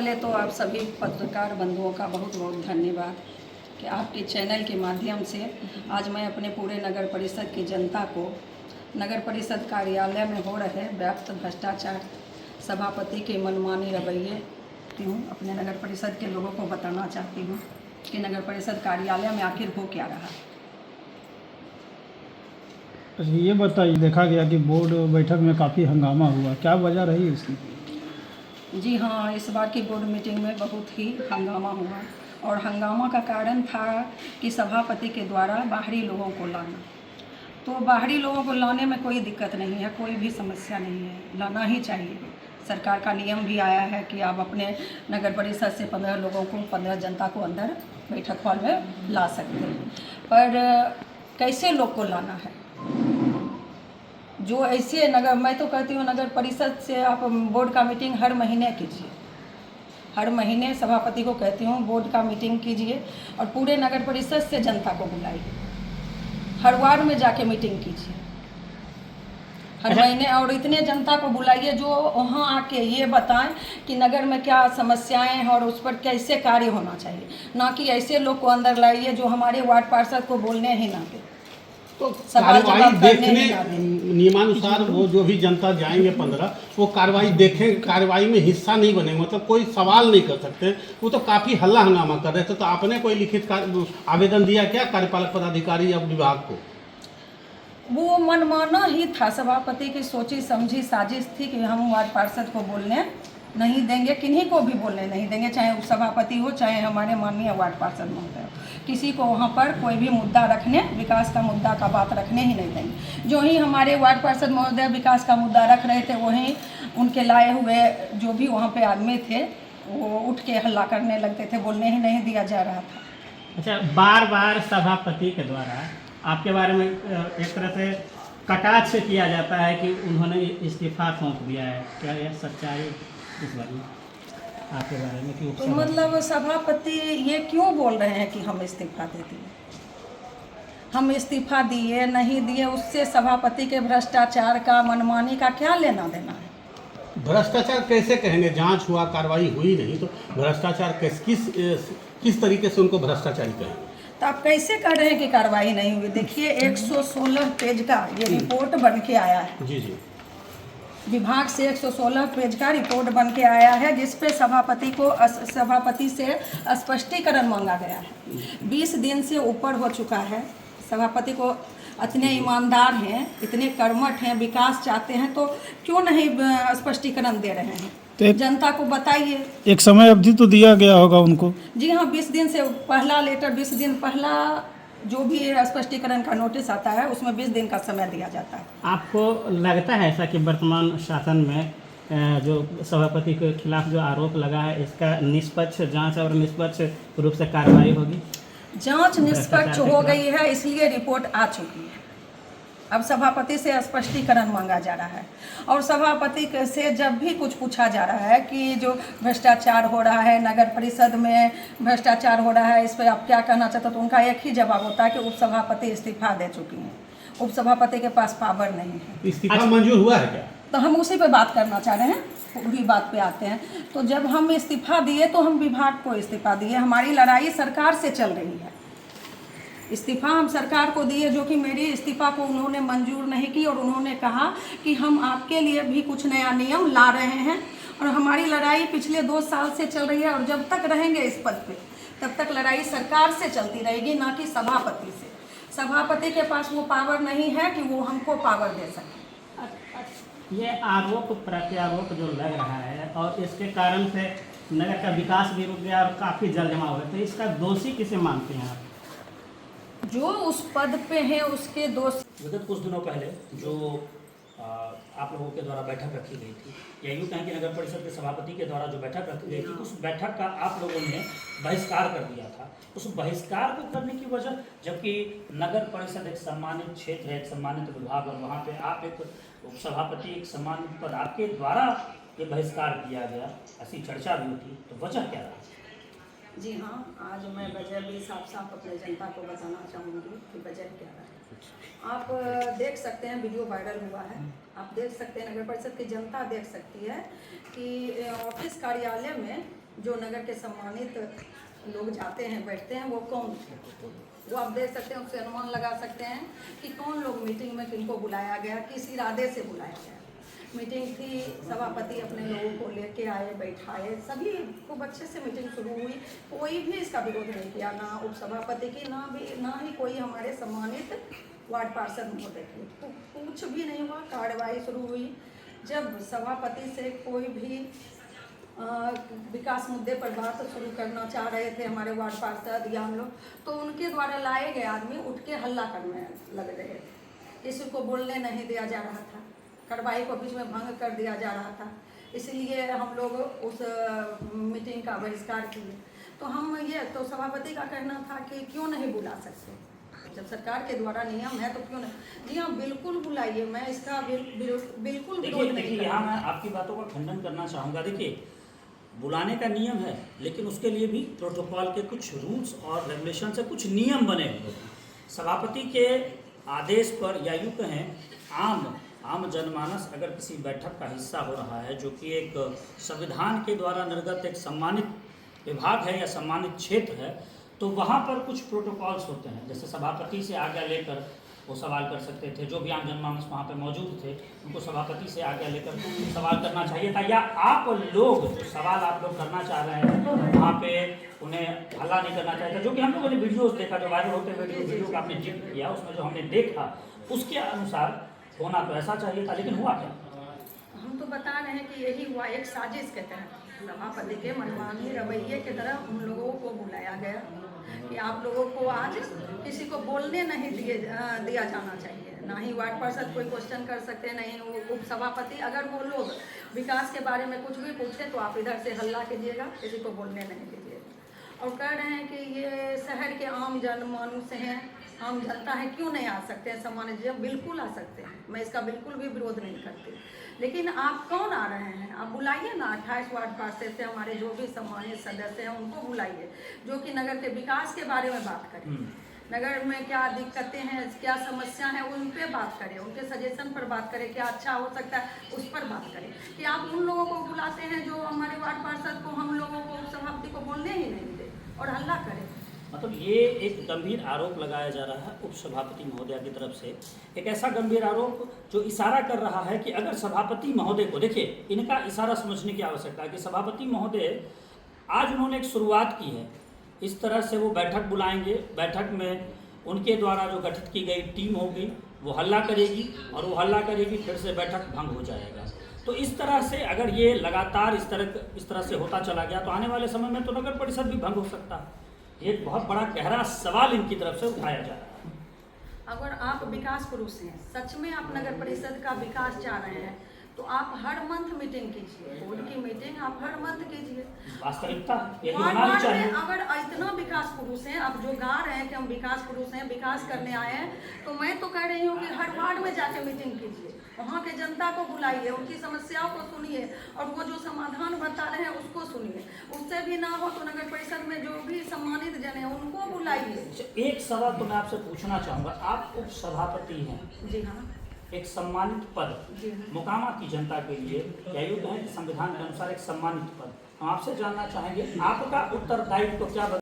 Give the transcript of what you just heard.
पहले तो आप सभी पत्रकार बंधुओं का बहुत बहुत धन्यवाद कि आपके चैनल के माध्यम से आज मैं अपने पूरे नगर परिषद की जनता को नगर परिषद कार्यालय में हो रहे व्याप्त भ्रष्टाचार, सभापति के मनमानी रवैये हूँ अपने नगर परिषद के लोगों को बताना चाहती हूँ कि नगर परिषद कार्यालय में आखिर हो क्या रहा। ये बताइए, देखा गया कि बोर्ड बैठक में काफ़ी हंगामा हुआ, क्या वजह रही इसकी? जी हाँ, इस बार की बोर्ड मीटिंग में बहुत ही हंगामा हुआ और हंगामा का कारण था कि सभापति के द्वारा बाहरी लोगों को लाना। तो बाहरी लोगों को लाने में कोई दिक्कत नहीं है, कोई भी समस्या नहीं है, लाना ही चाहिए। सरकार का नियम भी आया है कि आप अपने नगर परिषद से 15 लोगों को 15 जनता को अंदर बैठक हॉल में ला सकते हैं। पर कैसे लोग को लाना है? जो ऐसे मैं तो कहती हूँ नगर परिषद से आप बोर्ड का मीटिंग हर महीने कीजिए, हर महीने सभापति को कहती हूँ बोर्ड का मीटिंग कीजिए और पूरे नगर परिषद से जनता को बुलाइए, हर वार्ड में जाके मीटिंग कीजिए हर महीने, और इतने जनता को बुलाइए जो वहाँ आके ये बताएं कि नगर में क्या समस्याएं हैं और उस पर कैसे कार्य होना चाहिए, ना कि ऐसे लोग को अंदर लाइए जो हमारे वार्ड पार्षद को बोलने ही ना दे। तो कार्रवाई देखने नियमानुसार वो जो भी जनता जाएंगे 15 वो कार्रवाई देखें, कार्रवाई में हिस्सा नहीं बनेंगे, मतलब कोई सवाल नहीं कर सकते। वो तो काफ़ी हल्ला हंगामा कर रहे थे। तो आपने कोई लिखित आवेदन दिया क्या कार्यपालक पदाधिकारी या विभाग को? वो मनमाना ही था, सभापति की सोची समझी साजिश थी कि हम वार्ड पार्षद को बोलने नहीं देंगे, किन्हीं को भी बोलने नहीं देंगे, चाहे उप सभापति हो चाहे हमारे माननीय वार्ड पार्षद महोदय हो, किसी को वहाँ पर कोई भी मुद्दा रखने, विकास का मुद्दा का बात रखने ही नहीं देंगे। जो ही हमारे वार्ड पार्षद महोदय विकास का मुद्दा रख रहे थे वहीं उनके लाए हुए जो भी वहाँ पे आदमी थे वो उठ के हल्ला करने लगते थे, बोलने ही नहीं दिया जा रहा था। अच्छा, बार बार सभापति के द्वारा आपके बारे में एक तरह से कटाक्ष किया जाता है कि उन्होंने इस्तीफा सौंप दिया है, क्या यह सच्चाई इस बारे में आपके बारे में? कि तो मतलब सभापति ये क्यों बोल रहे हैं कि हम इस्तीफा दे दिए? हम इस्तीफा दिए नहीं दिए उससे सभापति के भ्रष्टाचार का, मनमानी का क्या लेना देना है? भ्रष्टाचार कैसे कहेंगे? जांच हुआ, कार्रवाई हुई नहीं, तो भ्रष्टाचार किस तरीके से उनको भ्रष्टाचारी कहेंगे? तो आप कैसे कह रहे हैं कि कार्रवाई नहीं हुई? देखिए 116 पेज का ये रिपोर्ट बन के आया है। जी जी, विभाग से 116 पेज का रिपोर्ट बन के आया है जिसपे सभापति से स्पष्टीकरण मांगा गया है। 20 दिन से ऊपर हो चुका है। सभापति को इतने ईमानदार हैं, इतने कर्मठ हैं, विकास चाहते हैं, तो क्यों नहीं स्पष्टीकरण दे रहे हैं? तो जनता को बताइए। एक समय अवधि तो दिया गया होगा उनको। जी हाँ, 20 दिन से पहला लेटर, 20 दिन पहला जो भी स्पष्टीकरण का नोटिस आता है उसमें 20 दिन का समय दिया जाता है। आपको लगता है ऐसा कि वर्तमान शासन में जो सभापति के खिलाफ जो आरोप लगा है इसका निष्पक्ष जांच और निष्पक्ष रूप से कार्रवाई होगी? जांच निष्पक्ष हो गई है, इसलिए रिपोर्ट आ चुकी है। अब सभापति से स्पष्टीकरण मांगा जा रहा है और सभापति से जब भी कुछ पूछा जा रहा है कि जो भ्रष्टाचार हो रहा है नगर परिषद में, भ्रष्टाचार हो रहा है, इस पर आप क्या कहना चाहते हो, तो उनका एक ही जवाब होता है कि उप सभापति इस्तीफा दे चुकी हैं, उप सभापति के पास पावर नहीं है। इस्तीफा मंजूर हुआ है क्या? तो हम उसी पे बात करना चाह रहे हैं, पूरी बात पे आते हैं। तो जब हम इस्तीफा दिए तो हम विभाग को इस्तीफा दिए, हमारी लड़ाई सरकार से चल रही है। इस्तीफा हम सरकार को दिए जो कि मेरी इस्तीफा को उन्होंने मंजूर नहीं की और उन्होंने कहा कि हम आपके लिए भी कुछ नया नियम ला रहे हैं और हमारी लड़ाई पिछले 2 साल से चल रही है और जब तक रहेंगे इस पद पे तब तक लड़ाई सरकार से चलती रहेगी, ना कि सभापति से। सभापति के पास वो पावर नहीं है कि वो हमको पावर दे सके। ये आरोप प्रत्यारोप जो लग रहा है और इसके कारण से नगर का विकास भी रुक गया और काफ़ी जल जमा हुआ है, तो इसका दोषी किसे मानते हैं आप? जो उस पद पे है उसके दोस्त। विगत कुछ दिनों पहले जो आप लोगों के द्वारा बैठक रखी गई थी, या यूँ कहें कि नगर परिषद के सभापति के द्वारा जो बैठक रखी गई थी, उस बैठक का आप लोगों ने बहिष्कार कर दिया था। उस बहिष्कार को करने की वजह, जबकि नगर परिषद एक सम्मानित क्षेत्र है, एक सम्मानित विभाग, और वहाँ पे आप एक सभापति, एक सम्मानित पद, आपके द्वारा ये बहिष्कार किया गया, ऐसी चर्चा भी होती, तो वजह क्या रहा? जी हाँ, आज मैं वजह भी साफ साफ अपने जनता को बताना चाहूँगी कि वजह क्या है। आप देख सकते हैं, वीडियो वायरल हुआ है, आप देख सकते हैं, नगर परिषद की जनता देख सकती है कि ऑफिस कार्यालय में जो नगर के सम्मानित लोग जाते हैं बैठते हैं वो कौन थे, वो आप देख सकते हैं, उससे अनुमान लगा सकते हैं कि कौन लोग मीटिंग में किनको बुलाया गया, किस इरादे से बुलाया गया। मीटिंग थी, सभापति अपने लोगों को लेके आए, बैठाए, सभी खूब अच्छे से मीटिंग शुरू हुई। कोई भी इसका विरोध नहीं किया, ना उपसभापति की ना ही कोई हमारे सम्मानित वार्ड पार्षद महोदय की, तो कुछ भी नहीं हुआ। कार्रवाई शुरू हुई। जब सभापति से कोई भी विकास मुद्दे पर बात शुरू करना चाह रहे थे हमारे वार्ड पार्षद या हम लोग, तो उनके द्वारा लाए गए आदमी उठ के हल्ला करने लग रहे थे, किसी को बोलने नहीं दिया जा रहा था, कार्रवाई को बीच में भंग कर दिया जा रहा था। इसलिए हम लोग उस मीटिंग का बहिष्कार किए। तो हम ये तो सभापति का कहना था कि क्यों नहीं बुला सकते, जब सरकार के द्वारा नियम है तो क्यों नहीं। जी हाँ, बिल्कुल बुलाइए, मैं इसका बिल्कुल विरोध नहीं देखिए यहाँ मैं आपकी बातों का खंडन करना चाहूँगा। देखिए, बुलाने का नियम है, लेकिन उसके लिए भी प्रोटोकॉल के कुछ रूल्स और रेगुलेशन से कुछ नियम बने हुए हैं। सभापति के आदेश पर या यूँ कहें आम जनमानस अगर किसी बैठक का हिस्सा हो रहा है, जो कि एक संविधान के द्वारा निर्गत एक सम्मानित विभाग है या सम्मानित क्षेत्र है, तो वहाँ पर कुछ प्रोटोकॉल्स होते हैं। जैसे सभापति से आज्ञा लेकर वो सवाल कर सकते थे, जो भी आम जनमानस वहाँ पे मौजूद थे उनको सभापति से आज्ञा लेकर सवाल करना चाहिए था, या आप लोग जो सवाल आप लोग करना चाह रहे हैं वहाँ पे उन्हें हल्ला नहीं करना चाहिए था। जो कि हम लोगों ने वीडियोस देखा, जो वायरल होते हुए वीडियो का आपने जिक्र किया, उसमें जो हमने देखा उसके अनुसार होना तो ऐसा चाहिए था, लेकिन हुआ क्या? हम तो बता रहे हैं कि यही हुआ, एक साजिश के तहत सभापति के मनमानी रवैये की तरह उन लोगों को बुलाया गया कि आप लोगों को आज किसी को बोलने नहीं दिया जाना चाहिए, ना ही वार्ड पार्षद कोई क्वेश्चन कर सकते हैं, नहीं उप सभापति। अगर वो लोग विकास के बारे में कुछ भी पूछे तो आप इधर से हल्ला कीजिएगा, किसी को बोलने नहीं दीजिएगा। और कह रहे हैं कि ये शहर के आम जनमानुस हैं, आम जनता है, क्यों नहीं आ सकते हैं सम्मानित जी? बिल्कुल आ सकते हैं, मैं इसका बिल्कुल भी विरोध नहीं करती, लेकिन आप कौन आ रहे हैं? आप बुलाइए ना 28 वार्ड पार्षद से हमारे जो भी सम्मानित सदस्य हैं उनको बुलाइए, जो कि नगर के विकास के बारे में बात करें, नगर में क्या दिक्कतें हैं, क्या समस्या है, उन पे बात करें, उनके सजेशन पर बात करें, क्या अच्छा हो सकता है उस पर बात करें। कि आप उन लोगों को बुलाते हैं जो हमारे वार्ड पार्षद को, हम लोगों को, सभापति को बोलने ही नहीं दे और हल्ला करें। मतलब ये एक गंभीर आरोप लगाया जा रहा है उप सभापति महोदया की तरफ से, एक ऐसा गंभीर आरोप जो इशारा कर रहा है कि अगर सभापति महोदय को, देखिए इनका इशारा समझने की आवश्यकता है कि सभापति महोदय आज उन्होंने एक शुरुआत की है, इस तरह से वो बैठक बुलाएंगे, बैठक में उनके द्वारा जो गठित की गई टीम होगी वो हल्ला करेगी, और वो हल्ला करेगी फिर से बैठक भंग हो जाएगा। तो इस तरह से अगर ये लगातार इस तरह से होता चला गया तो आने वाले समय में तो नगर परिषद भी भंग हो सकता है। ये एक बहुत बड़ा गहरा सवाल इनकी तरफ से उठाया जा रहा है। अगर आप विकास पुरुष हैं, सच में आप नगर परिषद का विकास चाह रहे हैं, तो आप हर मंथ मीटिंग कीजिए, बोर्ड की मीटिंग आप हर मंथ कीजिए। वास्तविकता यही वार्ड होना वार्ड चाहिए। में अगर इतना विकास पुरुष हैं, आप जो गा रहे हैं कि हम विकास पुरुष हैं, विकास करने आए हैं, तो मैं तो कह रही हूँ कि हर वार्ड में जाके मीटिंग कीजिए, वहाँ के जनता को बुलाइए, उनकी समस्याओं को सुनिए, और वो जो समाधान बता रहे हैं उसको सुनिए। उससे भी ना हो तो नगर परिषद में जो भी सम्मानित जन है उनको बुलाइए। एक सवाल तो मैं आपसे पूछना चाहूँगा, आप उप सभापति हैं, जी हाँ, एक सम्मानित पद, जी हाँ। मोकामा की जनता के लिए क्या यूँ कहें कि संविधान के अनुसार एक सम्मानित पद, हम आपसे जानना चाहेंगे आपका उत्तरदायित्व क्या